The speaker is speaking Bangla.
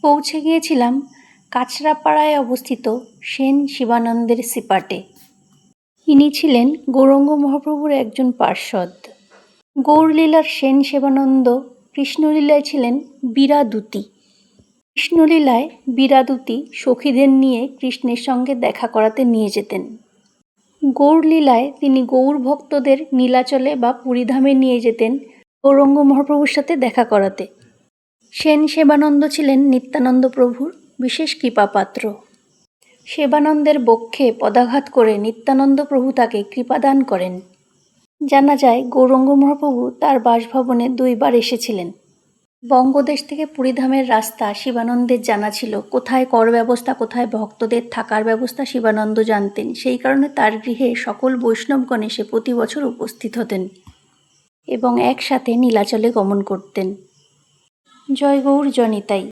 পৌঁছে গিয়েছিলাম কাছড়াপাড়ায় অবস্থিত সেন শিবানন্দের সিপাটে। ইনি ছিলেন গৌরাঙ্গ মহাপ্রভুর একজন পার্ষদ। গৌরলীলার সেন শিবানন্দ কৃষ্ণলীলায় ছিলেন বীরাদূতী। কৃষ্ণলীলায় বীরাদূতী সখীদের নিয়ে কৃষ্ণের সঙ্গে দেখা করাতে নিয়ে যেতেন। গৌরলীলায় তিনি গৌর ভক্তদের নীলাচলে বা পুরীধামে নিয়ে যেতেন গৌরাঙ্গ মহাপ্রভুর সাথে দেখা করাতে। সেন সেবানন্দ ছিলেন নিত্যানন্দ প্রভুর বিশেষ কৃপাপাত্র। সেবানন্দের বক্ষে পদাঘাত করে নিত্যানন্দ প্রভু তাকে কৃপাদান করেন। জানা যায় গৌরাঙ্গ মহাপ্রভু তার বাসভবনে 2 বার এসেছিলেন। বঙ্গদেশ থেকে পুরীধামের রাস্তা শিবানন্দের জানা ছিল। কোথায় কর ব্যবস্থা, কোথায় ভক্তদের থাকার ব্যবস্থা শিবানন্দ জানতেন। সেই কারণে তার গৃহে সকল বৈষ্ণবগণ এসে প্রতি বছর উপস্থিত হতেন এবং একসাথে নীলাচলে গমন করতেন। জয় গৌর জনিতাই।